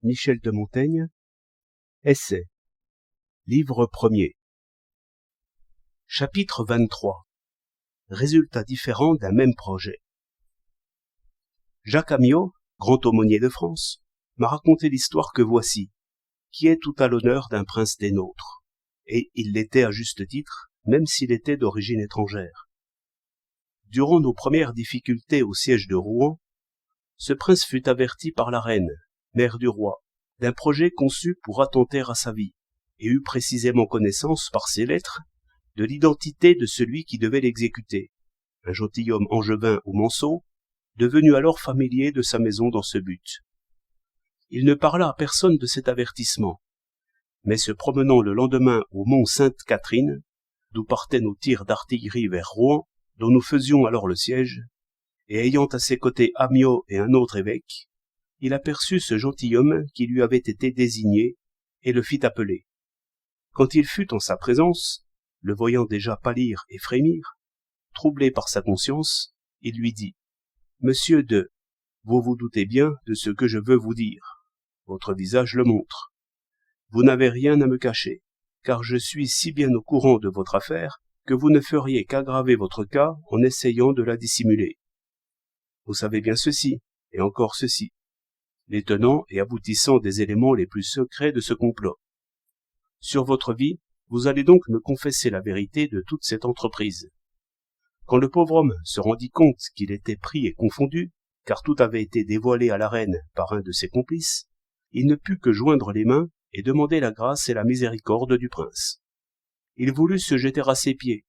Michel de Montaigne. Essai. Livre premier. Chapitre 23. Résultats différents d'un même projet. Jacques Amyot, grand aumônier de France, m'a raconté l'histoire que voici, qui est tout à l'honneur d'un prince des nôtres, et il l'était à juste titre, même s'il était d'origine étrangère. Durant nos premières difficultés au siège de Rouen, ce prince fut averti par la reine, mère du roi, d'un projet conçu pour attenter à sa vie, et eut précisément connaissance par ses lettres de l'identité de celui qui devait l'exécuter, un gentilhomme angevin ou manceau, devenu alors familier de sa maison dans ce but. Il ne parla à personne de cet avertissement, mais se promenant le lendemain au mont Sainte-Catherine, d'où partaient nos tirs d'artillerie vers Rouen, dont nous faisions alors le siège, et ayant à ses côtés Amyot et un autre évêque, il aperçut ce gentilhomme qui lui avait été désigné et le fit appeler. Quand il fut en sa présence, le voyant déjà pâlir et frémir, troublé par sa conscience, il lui dit « Monsieur de, vous vous doutez bien de ce que je veux vous dire. Votre visage le montre. Vous n'avez rien à me cacher, car je suis si bien au courant de votre affaire que vous ne feriez qu'aggraver votre cas en essayant de la dissimuler. Vous savez bien ceci, et encore ceci, les tenants et aboutissants des éléments les plus secrets de ce complot. Sur votre vie, vous allez donc me confesser la vérité de toute cette entreprise. » Quand le pauvre homme se rendit compte qu'il était pris et confondu, car tout avait été dévoilé à la reine par un de ses complices, il ne put que joindre les mains et demander la grâce et la miséricorde du prince. Il voulut se jeter à ses pieds,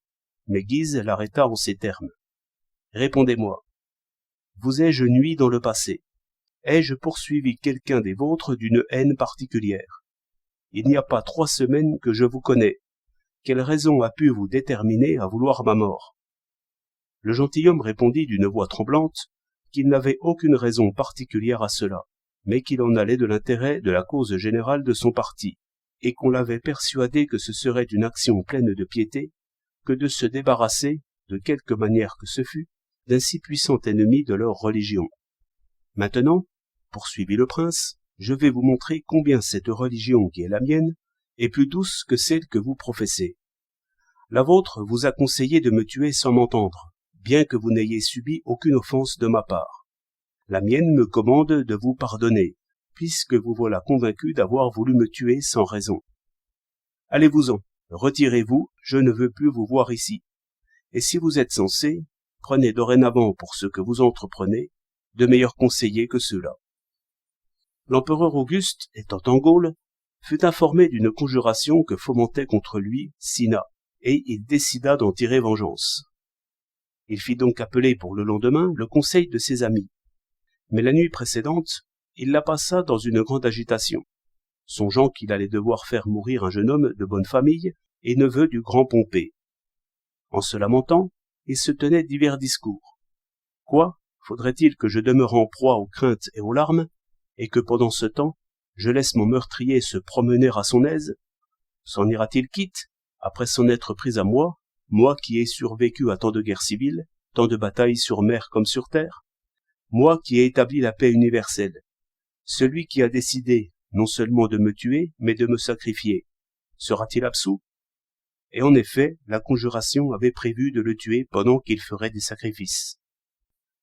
mais Guise l'arrêta en ces termes. « Répondez-moi. Vous ai-je nui dans le passé? Ai-je poursuivi quelqu'un des vôtres d'une haine particulière? Il n'y a pas 3 semaines que je vous connais. Quelle raison a pu vous déterminer à vouloir ma mort? » Le gentilhomme répondit d'une voix tremblante qu'il n'avait aucune raison particulière à cela, mais qu'il en allait de l'intérêt de la cause générale de son parti, et qu'on l'avait persuadé que ce serait une action pleine de piété que de se débarrasser, de quelque manière que ce fût, d'un si puissant ennemi de leur religion. Maintenant, poursuivit le prince, je vais vous montrer combien cette religion qui est la mienne est plus douce que celle que vous professez. La vôtre vous a conseillé de me tuer sans m'entendre, bien que vous n'ayez subi aucune offense de ma part. La mienne me commande de vous pardonner, puisque vous voilà convaincu d'avoir voulu me tuer sans raison. Allez-vous-en, retirez-vous, je ne veux plus vous voir ici. Et si vous êtes censé, prenez dorénavant pour ce que vous entreprenez de meilleurs conseillers que ceux-là. L'empereur Auguste, étant en Gaule, fut informé d'une conjuration que fomentait contre lui Cinna, et il décida d'en tirer vengeance. Il fit donc appeler pour le lendemain le conseil de ses amis. Mais la nuit précédente, il la passa dans une grande agitation, songeant qu'il allait devoir faire mourir un jeune homme de bonne famille et neveu du grand Pompée. En se lamentant, il se tenait divers discours. Quoi? Faudrait-il que je demeure en proie aux craintes et aux larmes, et que pendant ce temps, je laisse mon meurtrier se promener à son aise? S'en ira-t-il quitte, après s'en être pris à moi qui ai survécu à tant de guerres civiles, tant de batailles sur mer comme sur terre? Moi qui ai établi la paix universelle, celui qui a décidé non seulement de me tuer, mais de me sacrifier, sera-t-il absous? Et en effet, la conjuration avait prévu de le tuer pendant qu'il ferait des sacrifices.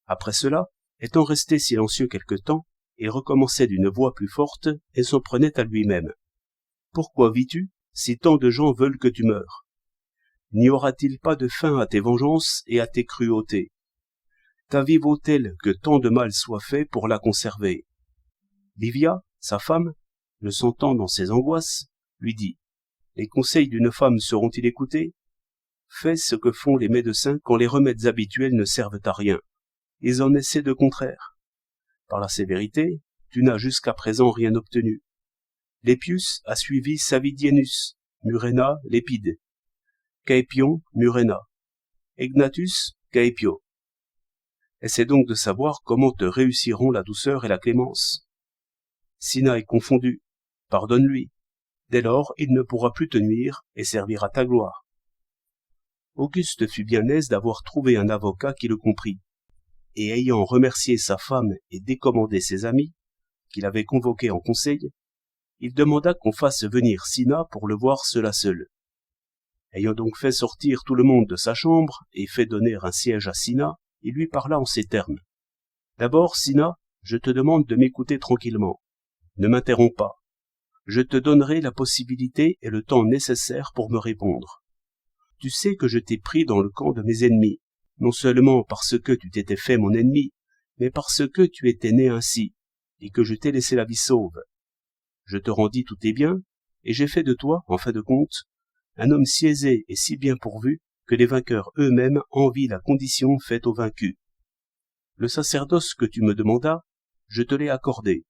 Après cela, étant resté silencieux quelque temps, il recommençait d'une voix plus forte et s'en prenait à lui-même. « Pourquoi vis-tu, si tant de gens veulent que tu meures? N'y aura-t-il pas de fin à tes vengeances et à tes cruautés? Ta vie vaut-elle que tant de mal soit fait pour la conserver? » Livia, sa femme, le sentant dans ses angoisses, lui dit « Les conseils d'une femme seront-ils écoutés? Fais ce que font les médecins quand les remèdes habituels ne servent à rien. Ils en essaient de contraire. Par la sévérité, tu n'as jusqu'à présent rien obtenu. Lépius a suivi Savidienus, Murena Lépide, Caepion Murena, Egnatus Caepio. Essaie donc de savoir comment te réussiront la douceur et la clémence. Cinna est confondu, pardonne-lui. Dès lors, il ne pourra plus te nuire et servira ta gloire. » Auguste fut bien aise d'avoir trouvé un avocat qui le comprit, et ayant remercié sa femme et décommandé ses amis, qu'il avait convoqué en conseil, il demanda qu'on fasse venir Cinna pour le voir seul à seul. Ayant donc fait sortir tout le monde de sa chambre et fait donner un siège à Cinna, il lui parla en ces termes. « D'abord, Cinna, je te demande de m'écouter tranquillement. Ne m'interromps pas. Je te donnerai la possibilité et le temps nécessaires pour me répondre. Tu sais que je t'ai pris dans le camp de mes ennemis, non seulement parce que tu t'étais fait mon ennemi, mais parce que tu étais né ainsi, et que je t'ai laissé la vie sauve. Je te rendis tous tes biens, et j'ai fait de toi, en fin de compte, un homme si aisé et si bien pourvu que les vainqueurs eux-mêmes envient la condition faite aux vaincus. Le sacerdoce que tu me demandas, je te l'ai accordé,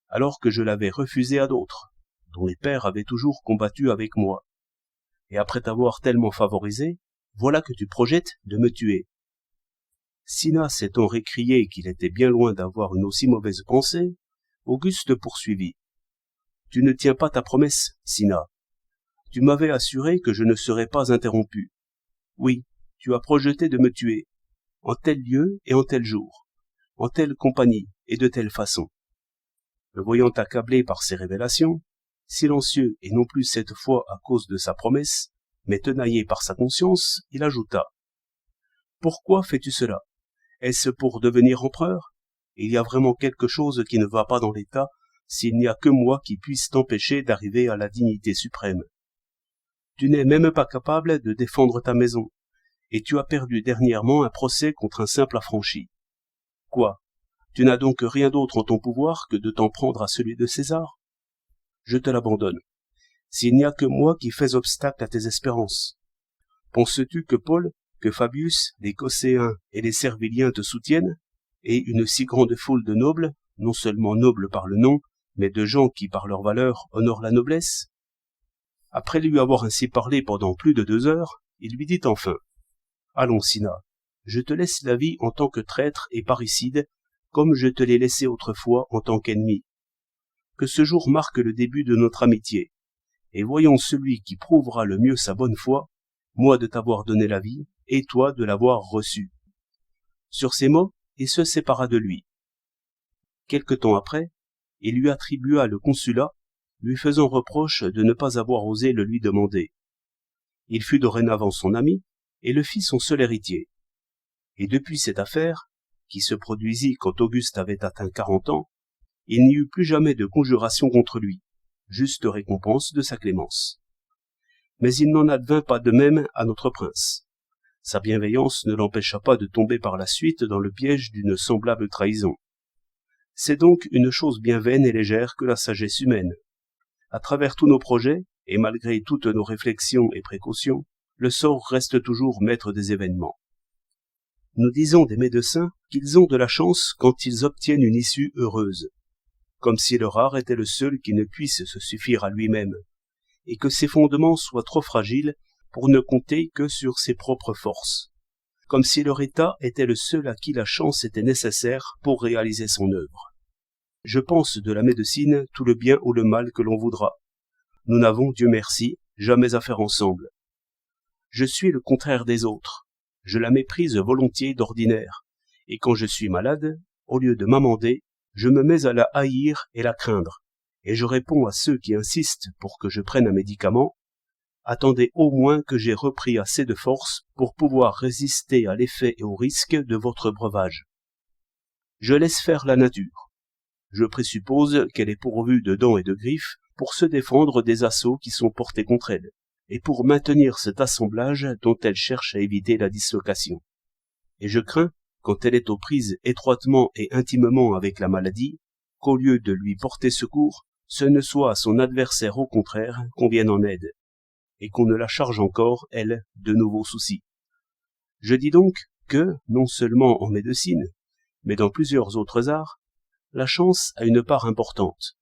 alors que je l'avais refusé à d'autres, dont les pères avaient toujours combattu avec moi. Et après t'avoir tellement favorisé, voilà que tu projettes de me tuer. » Cinna s'étant récrié qu'il était bien loin d'avoir une aussi mauvaise pensée, Auguste poursuivit. « Tu ne tiens pas ta promesse, Cinna. Tu m'avais assuré que je ne serais pas interrompu. Oui, tu as projeté de me tuer, en tel lieu et en tel jour, en telle compagnie et de telle façon. » Le voyant accablé par ces révélations, silencieux et non plus cette fois à cause de sa promesse, mais tenaillé par sa conscience, il ajouta. « Pourquoi fais-tu cela? Est-ce pour devenir empereur? Il y a vraiment quelque chose qui ne va pas dans l'État s'il n'y a que moi qui puisse t'empêcher d'arriver à la dignité suprême. Tu n'es même pas capable de défendre ta maison, et tu as perdu dernièrement un procès contre un simple affranchi. Quoi? Tu n'as donc rien d'autre en ton pouvoir que de t'en prendre à celui de César? Je te l'abandonne. S'il n'y a que moi qui fais obstacle à tes espérances. Penses-tu que Paul, que Fabius, les Cosséens et les Serviliens te soutiennent, et une si grande foule de nobles, non seulement nobles par le nom, mais de gens qui par leur valeur honorent la noblesse? » Après lui avoir ainsi parlé pendant plus de 2 heures, il lui dit enfin. « Allons, Cinna, je te laisse la vie en tant que traître et parricide, comme je te l'ai laissé autrefois en tant qu'ennemi. Que ce jour marque le début de notre amitié, et voyons celui qui prouvera le mieux sa bonne foi, moi de t'avoir donné la vie, et toi de l'avoir reçue. » Sur ces mots, il se sépara de lui. Quelque temps après, il lui attribua le consulat, lui faisant reproche de ne pas avoir osé le lui demander. Il fut dorénavant son ami, et le fit son seul héritier. Et depuis cette affaire, qui se produisit quand Auguste avait atteint 40 ans, il n'y eut plus jamais de conjuration contre lui, juste récompense de sa clémence. Mais il n'en advint pas de même à notre prince. Sa bienveillance ne l'empêcha pas de tomber par la suite dans le piège d'une semblable trahison. C'est donc une chose bien vaine et légère que la sagesse humaine. À travers tous nos projets, et malgré toutes nos réflexions et précautions, le sort reste toujours maître des événements. Nous disons des médecins qu'ils ont de la chance quand ils obtiennent une issue heureuse, comme si le rare était le seul qui ne puisse se suffire à lui-même, et que ses fondements soient trop fragiles pour ne compter que sur ses propres forces, comme si leur état était le seul à qui la chance était nécessaire pour réaliser son œuvre. Je pense de la médecine tout le bien ou le mal que l'on voudra. Nous n'avons, Dieu merci, jamais affaire ensemble. Je suis le contraire des autres. Je la méprise volontiers d'ordinaire, et quand je suis malade, au lieu de m'amender, je me mets à la haïr et la craindre, et je réponds à ceux qui insistent pour que je prenne un médicament. Attendez au moins que j'ai repris assez de force pour pouvoir résister à l'effet et au risque de votre breuvage. Je laisse faire la nature. Je présuppose qu'elle est pourvue de dents et de griffes pour se défendre des assauts qui sont portés contre elle, et pour maintenir cet assemblage dont elle cherche à éviter la dislocation. Et je crains, quand elle est aux prises étroitement et intimement avec la maladie, qu'au lieu de lui porter secours, ce ne soit à son adversaire au contraire qu'on vienne en aide, et qu'on ne la charge encore, elle, de nouveaux soucis. Je dis donc que, non seulement en médecine, mais dans plusieurs autres arts, la chance a une part importante.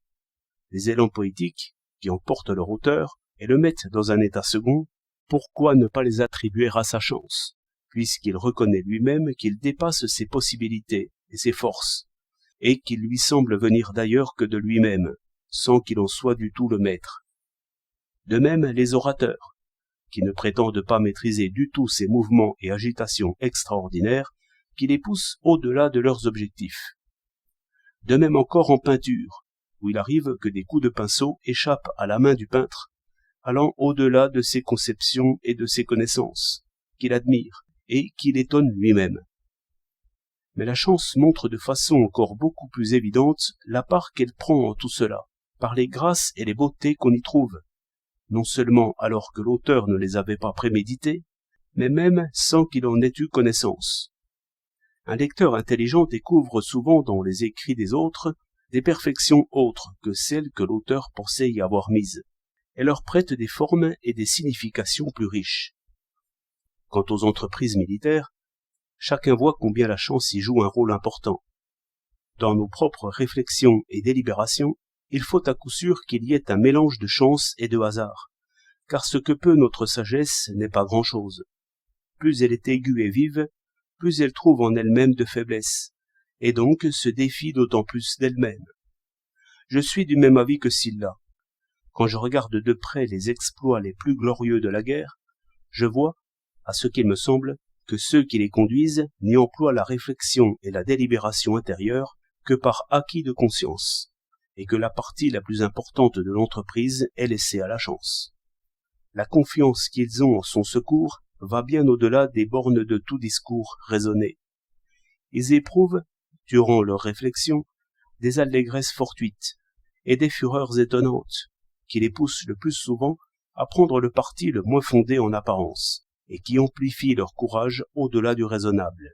Les élans poétiques, qui emportent leur auteur et le mettent dans un état second, pourquoi ne pas les attribuer à sa chance, puisqu'il reconnaît lui-même qu'il dépasse ses possibilités et ses forces, et qu'il lui semble venir d'ailleurs que de lui-même, sans qu'il en soit du tout le maître. De même les orateurs, qui ne prétendent pas maîtriser du tout ces mouvements et agitations extraordinaires qui les poussent au-delà de leurs objectifs. De même encore en peinture, où il arrive que des coups de pinceau échappent à la main du peintre, allant au-delà de ses conceptions et de ses connaissances, qu'il admire et qu'il étonne lui-même. Mais la chance montre de façon encore beaucoup plus évidente la part qu'elle prend en tout cela, par les grâces et les beautés qu'on y trouve, non seulement alors que l'auteur ne les avait pas préméditées, mais même sans qu'il en ait eu connaissance. Un lecteur intelligent découvre souvent dans les écrits des autres des perfections autres que celles que l'auteur pensait y avoir mises, et leur prête des formes et des significations plus riches. Quant aux entreprises militaires, chacun voit combien la chance y joue un rôle important. Dans nos propres réflexions et délibérations, il faut à coup sûr qu'il y ait un mélange de chance et de hasard, car ce que peut notre sagesse n'est pas grand-chose. Plus elle est aiguë et vive, plus elle trouve en elle-même de faiblesses, et donc se défie d'autant plus d'elle-même. Je suis du même avis que Sylla. Quand je regarde de près les exploits les plus glorieux de la guerre, je vois, à ce qu'il me semble, que ceux qui les conduisent n'y emploient la réflexion et la délibération intérieure que par acquis de conscience, et que la partie la plus importante de l'entreprise est laissée à la chance. La confiance qu'ils ont en son secours va bien au-delà des bornes de tout discours raisonné. Ils éprouvent, durant leur réflexion, des allégresses fortuites et des fureurs étonnantes, qui les poussent le plus souvent à prendre le parti le moins fondé en apparence, et qui amplifient leur courage au-delà du raisonnable.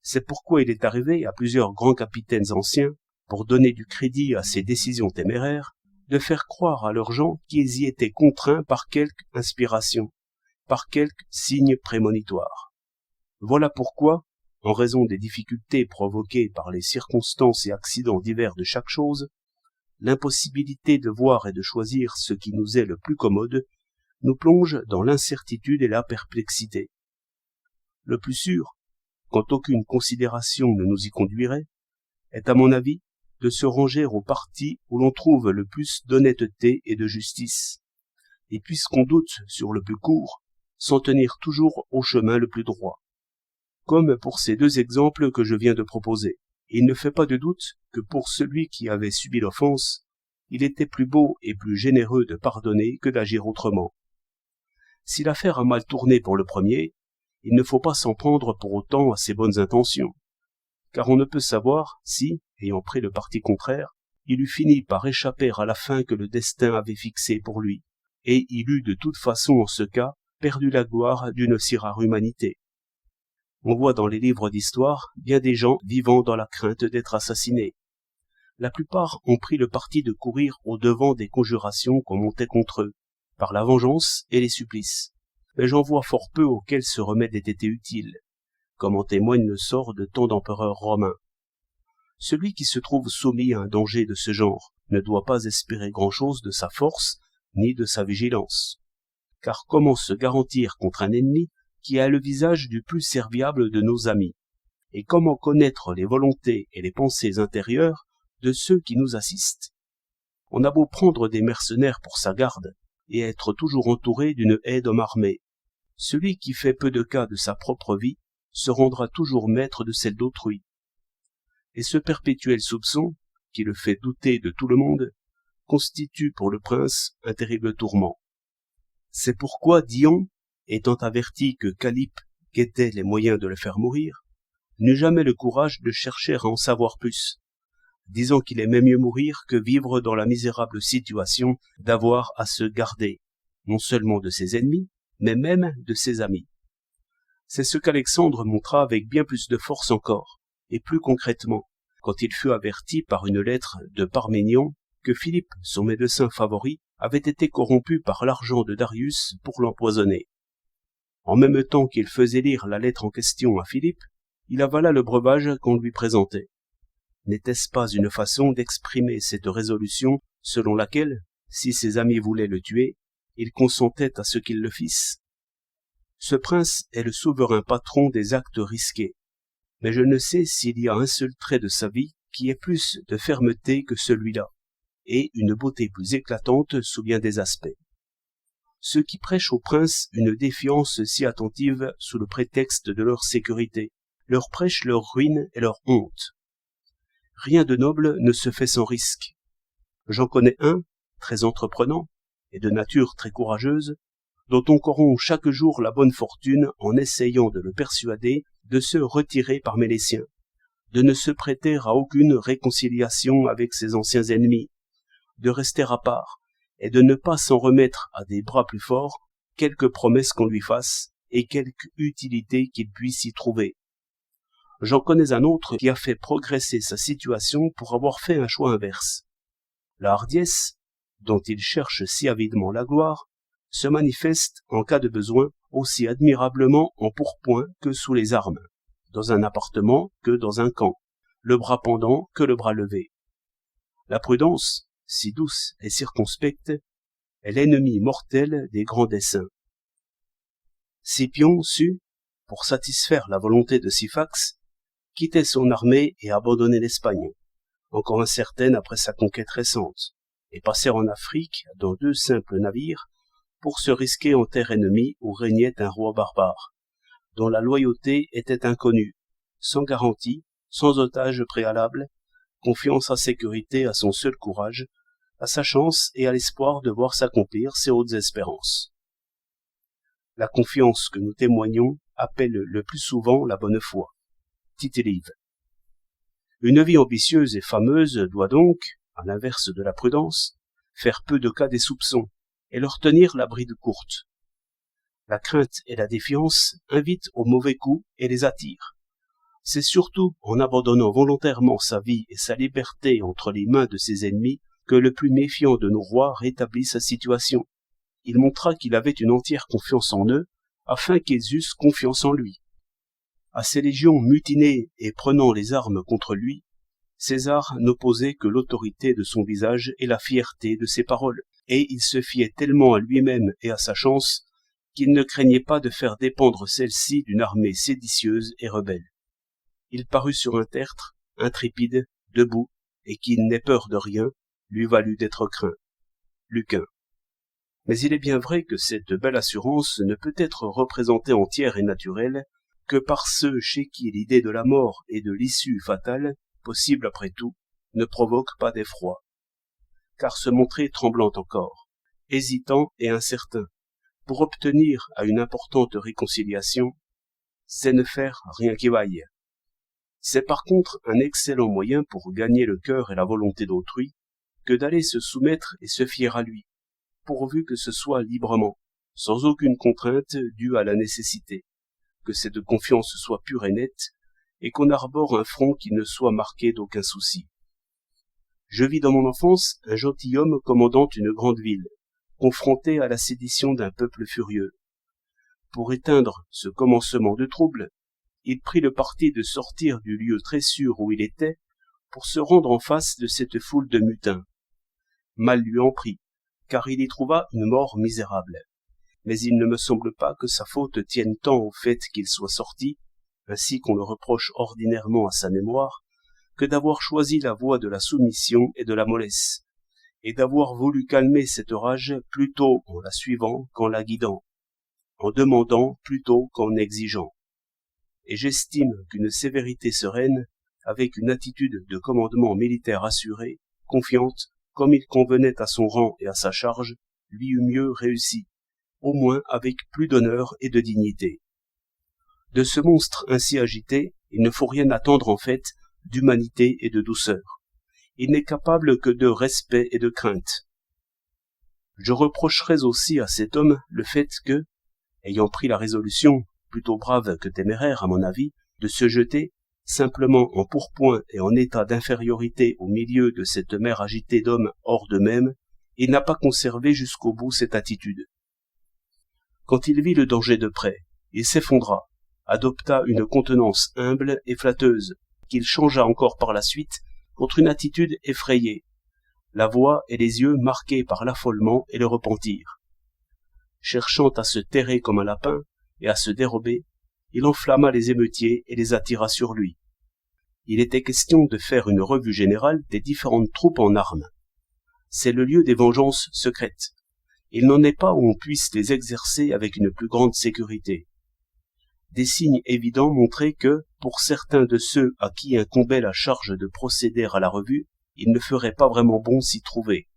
C'est pourquoi il est arrivé à plusieurs grands capitaines anciens, pour donner du crédit à ces décisions téméraires, de faire croire à leurs gens qu'ils y étaient contraints par quelque inspiration, par quelque signe prémonitoire. Voilà pourquoi, en raison des difficultés provoquées par les circonstances et accidents divers de chaque chose, l'impossibilité de voir et de choisir ce qui nous est le plus commode, nous plonge dans l'incertitude et la perplexité. Le plus sûr, quand aucune considération ne nous y conduirait, est à mon avis de se ranger au parti où l'on trouve le plus d'honnêteté et de justice, et puisqu'on doute sur le plus court, s'en tenir toujours au chemin le plus droit. Comme pour ces deux exemples que je viens de proposer, il ne fait pas de doute que pour celui qui avait subi l'offense, il était plus beau et plus généreux de pardonner que d'agir autrement. Si l'affaire a mal tourné pour le premier, il ne faut pas s'en prendre pour autant à ses bonnes intentions, car on ne peut savoir si, ayant pris le parti contraire, il eût fini par échapper à la fin que le destin avait fixée pour lui, et il eût de toute façon en ce cas perdu la gloire d'une si rare humanité. On voit dans les livres d'histoire bien des gens vivant dans la crainte d'être assassinés. La plupart ont pris le parti de courir au-devant des conjurations qu'on montait contre eux, par la vengeance et les supplices. Mais j'en vois fort peu auxquels ce remède ait été utile, comme en témoigne le sort de tant d'empereurs romains. Celui qui se trouve soumis à un danger de ce genre ne doit pas espérer grand-chose de sa force ni de sa vigilance. Car comment se garantir contre un ennemi qui a le visage du plus serviable de nos amis? Et comment connaître les volontés et les pensées intérieures de ceux qui nous assistent? On a beau prendre des mercenaires pour sa garde, et être toujours entouré d'une haie d'hommes armés. Celui qui fait peu de cas de sa propre vie se rendra toujours maître de celle d'autrui. Et ce perpétuel soupçon, qui le fait douter de tout le monde, constitue pour le prince un terrible tourment. C'est pourquoi Dion, étant averti que Calyppe guettait les moyens de le faire mourir, n'eut jamais le courage de chercher à en savoir plus, disant qu'il aimait mieux mourir que vivre dans la misérable situation d'avoir à se garder, non seulement de ses ennemis, mais même de ses amis. C'est ce qu'Alexandre montra avec bien plus de force encore, et plus concrètement, quand il fut averti par une lettre de Parménion que Philippe, son médecin favori, avait été corrompu par l'argent de Darius pour l'empoisonner. En même temps qu'il faisait lire la lettre en question à Philippe, il avala le breuvage qu'on lui présentait. N'était-ce pas une façon d'exprimer cette résolution selon laquelle, si ses amis voulaient le tuer, il consentait à ce qu'ils le fissent? Ce prince est le souverain patron des actes risqués, mais je ne sais s'il y a un seul trait de sa vie qui ait plus de fermeté que celui-là, et une beauté plus éclatante sous bien des aspects. Ceux qui prêchent aux princes une défiance si attentive sous le prétexte de leur sécurité, leur prêchent leur ruine et leur honte. Rien de noble ne se fait sans risque. J'en connais un, très entreprenant, et de nature très courageuse, dont on corrompt chaque jour la bonne fortune en essayant de le persuader de se retirer parmi les siens, de ne se prêter à aucune réconciliation avec ses anciens ennemis, de rester à part, et de ne pas s'en remettre à des bras plus forts, quelque promesse qu'on lui fasse, et quelque utilité qu'il puisse y trouver. J'en connais un autre qui a fait progresser sa situation pour avoir fait un choix inverse. La hardiesse, dont il cherche si avidement la gloire, se manifeste, en cas de besoin, aussi admirablement en pourpoint que sous les armes, dans un appartement que dans un camp, le bras pendant que le bras levé. La prudence, si douce et circonspecte, est l'ennemi mortel des grands desseins. Scipion sut, pour satisfaire la volonté de Syphax, quitter son armée et abandonner l'Espagne, encore incertaine après sa conquête récente, et passer en Afrique dans 2 simples navires pour se risquer en terre ennemie où régnait un roi barbare, dont la loyauté était inconnue, sans garantie, sans otage préalable, confiant sa sécurité à son seul courage, à sa chance et à l'espoir de voir s'accomplir ses hautes espérances. La confiance que nous témoignons appelle le plus souvent la bonne foi. Tite-Live. Une vie ambitieuse et fameuse doit donc, à l'inverse de la prudence, faire peu de cas des soupçons et leur tenir la bride courte. La crainte et la défiance invitent aux mauvais coups et les attirent. C'est surtout en abandonnant volontairement sa vie et sa liberté entre les mains de ses ennemis que le plus méfiant de nos rois rétablit sa situation. Il montra qu'il avait une entière confiance en eux, afin qu'ils eussent confiance en lui. À ses légions mutinées et prenant les armes contre lui, César n'opposait que l'autorité de son visage et la fierté de ses paroles, et il se fiait tellement à lui-même et à sa chance qu'il ne craignait pas de faire dépendre celle-ci d'une armée séditieuse et rebelle. Il parut sur un tertre, intrépide, debout, et qui n'ait peur de rien, lui valut d'être craint. Lucain. Mais il est bien vrai que cette belle assurance ne peut être représentée entière et naturelle que par ceux chez qui l'idée de la mort et de l'issue fatale, possible après tout, ne provoque pas d'effroi. Car se montrer tremblant encore, hésitant et incertain, pour obtenir à une importante réconciliation, c'est ne faire rien qui vaille. C'est par contre un excellent moyen pour gagner le cœur et la volonté d'autrui que d'aller se soumettre et se fier à lui, pourvu que ce soit librement, sans aucune contrainte due à la nécessité, que cette confiance soit pure et nette, et qu'on arbore un front qui ne soit marqué d'aucun souci. Je vis dans mon enfance un gentilhomme commandant une grande ville, confronté à la sédition d'un peuple furieux. Pour éteindre ce commencement de trouble, il prit le parti de sortir du lieu très sûr où il était pour se rendre en face de cette foule de mutins. Mal lui en prit, car il y trouva une mort misérable. Mais il ne me semble pas que sa faute tienne tant au fait qu'il soit sorti, ainsi qu'on le reproche ordinairement à sa mémoire, que d'avoir choisi la voie de la soumission et de la mollesse, et d'avoir voulu calmer cette rage plutôt en la suivant qu'en la guidant, en demandant plutôt qu'en exigeant. Et j'estime qu'une sévérité sereine, avec une attitude de commandement militaire assurée, confiante, comme il convenait à son rang et à sa charge, lui eût mieux réussi, au moins avec plus d'honneur et de dignité. De ce monstre ainsi agité, il ne faut rien attendre en fait d'humanité et de douceur. Il n'est capable que de respect et de crainte. Je reprocherais aussi à cet homme le fait que, ayant pris la résolution, plutôt brave que téméraire à mon avis, de se jeter, simplement en pourpoint et en état d'infériorité au milieu de cette mer agitée d'hommes hors d'eux-mêmes, il n'a pas conservé jusqu'au bout cette attitude. Quand il vit le danger de près, il s'effondra, adopta une contenance humble et flatteuse, qu'il changea encore par la suite contre une attitude effrayée, la voix et les yeux marqués par l'affolement et le repentir. Cherchant à se terrer comme un lapin et à se dérober, il enflamma les émeutiers et les attira sur lui. Il était question de faire une revue générale des différentes troupes en armes. C'est le lieu des vengeances secrètes. Il n'en est pas où on puisse les exercer avec une plus grande sécurité. Des signes évidents montraient que, pour certains de ceux à qui incombait la charge de procéder à la revue, il ne ferait pas vraiment bon s'y trouver.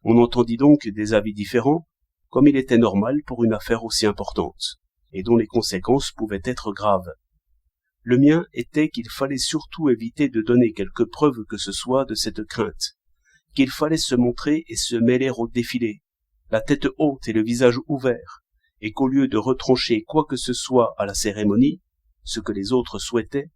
On entendit donc des avis différents, comme il était normal pour une affaire aussi importante, et dont les conséquences pouvaient être graves. Le mien était qu'il fallait surtout éviter de donner quelque preuve que ce soit de cette crainte, qu'il fallait se montrer et se mêler au défilé, la tête haute et le visage ouvert, et qu'au lieu de retrancher quoi que ce soit à la cérémonie, ce que les autres souhaitaient,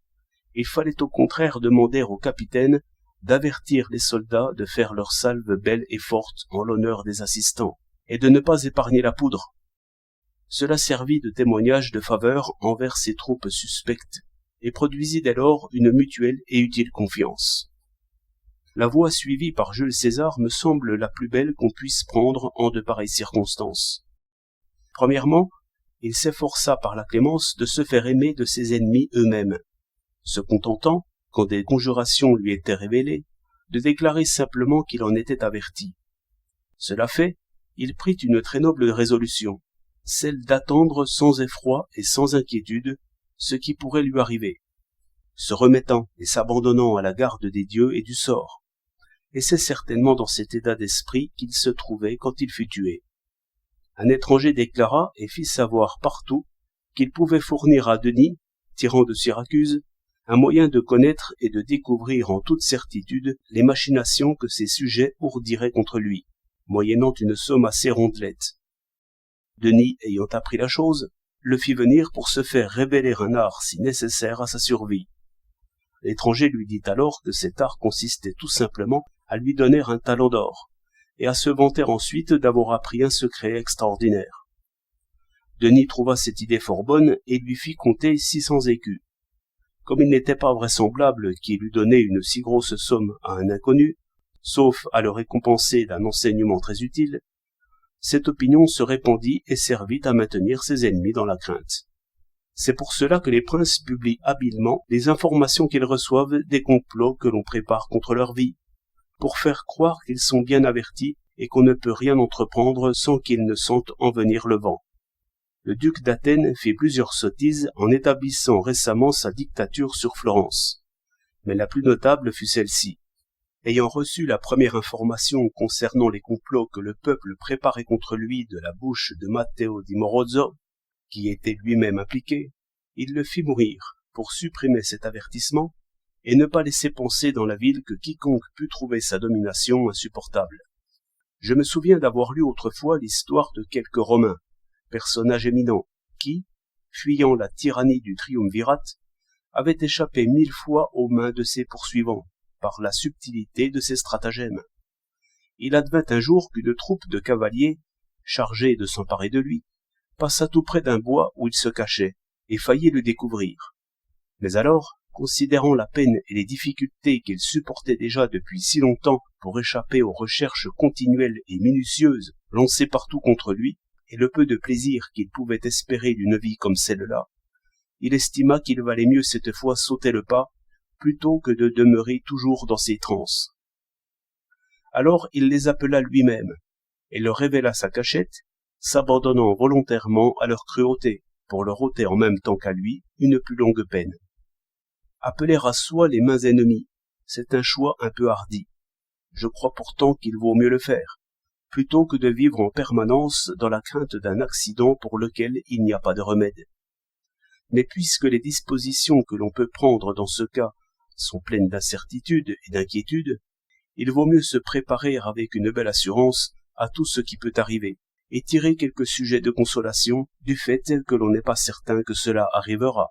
il fallait au contraire demander au capitaine d'avertir les soldats de faire leur salve belle et forte en l'honneur des assistants, et de ne pas épargner la poudre. Cela servit de témoignage de faveur envers ces troupes suspectes, et produisit dès lors une mutuelle et utile confiance. La voie suivie par Jules César me semble la plus belle qu'on puisse prendre en de pareilles circonstances. Premièrement, il s'efforça par la clémence de se faire aimer de ses ennemis eux-mêmes, se contentant, quand des conjurations lui étaient révélées, de déclarer simplement qu'il en était averti. Cela fait, il prit une très noble résolution, celle d'attendre sans effroi et sans inquiétude ce qui pourrait lui arriver, se remettant et s'abandonnant à la garde des dieux et du sort. Et c'est certainement dans cet état d'esprit qu'il se trouvait quand il fut tué. Un étranger déclara et fit savoir partout qu'il pouvait fournir à Denis, tyran de Syracuse, un moyen de connaître et de découvrir en toute certitude les machinations que ses sujets ourdiraient contre lui, moyennant une somme assez rondelette. Denis, ayant appris la chose, le fit venir pour se faire révéler un art si nécessaire à sa survie. L'étranger lui dit alors que cet art consistait tout simplement à lui donner un talent d'or, et à se vanter ensuite d'avoir appris un secret extraordinaire. Denis trouva cette idée fort bonne et lui fit compter 600 écus. Comme il n'était pas vraisemblable qu'il eût donné une si grosse somme à un inconnu, sauf à le récompenser d'un enseignement très utile, cette opinion se répandit et servit à maintenir ses ennemis dans la crainte. C'est pour cela que les princes publient habilement les informations qu'ils reçoivent des complots que l'on prépare contre leur vie, pour faire croire qu'ils sont bien avertis et qu'on ne peut rien entreprendre sans qu'ils ne sentent en venir le vent. Le duc d'Athènes fit plusieurs sottises en établissant récemment sa dictature sur Florence, mais la plus notable fut celle-ci. Ayant reçu la première information concernant les complots que le peuple préparait contre lui de la bouche de Matteo di Morozzo, qui était lui-même impliqué, il le fit mourir pour supprimer cet avertissement et ne pas laisser penser dans la ville que quiconque pût trouver sa domination insupportable. Je me souviens d'avoir lu autrefois l'histoire de quelques Romains, personnages éminents, qui, fuyant la tyrannie du triumvirat, avaient échappé 1000 fois aux mains de ses poursuivants, par la subtilité de ses stratagèmes. Il advint un jour qu'une troupe de cavaliers, chargés de s'emparer de lui, passa tout près d'un bois où il se cachait, et faillit le découvrir. Mais alors, considérant la peine et les difficultés qu'il supportait déjà depuis si longtemps pour échapper aux recherches continuelles et minutieuses lancées partout contre lui, et le peu de plaisir qu'il pouvait espérer d'une vie comme celle-là, il estima qu'il valait mieux cette fois sauter le pas, plutôt que de demeurer toujours dans ses transes. Alors il les appela lui-même, et leur révéla sa cachette, s'abandonnant volontairement à leur cruauté, pour leur ôter en même temps qu'à lui une plus longue peine. Appeler à soi les mains ennemies, c'est un choix un peu hardi. Je crois pourtant qu'il vaut mieux le faire, plutôt que de vivre en permanence dans la crainte d'un accident pour lequel il n'y a pas de remède. Mais puisque les dispositions que l'on peut prendre dans ce cas sont pleines d'incertitude et d'inquiétude, il vaut mieux se préparer avec une belle assurance à tout ce qui peut arriver, et tirer quelques sujets de consolation du fait que l'on n'est pas certain que cela arrivera.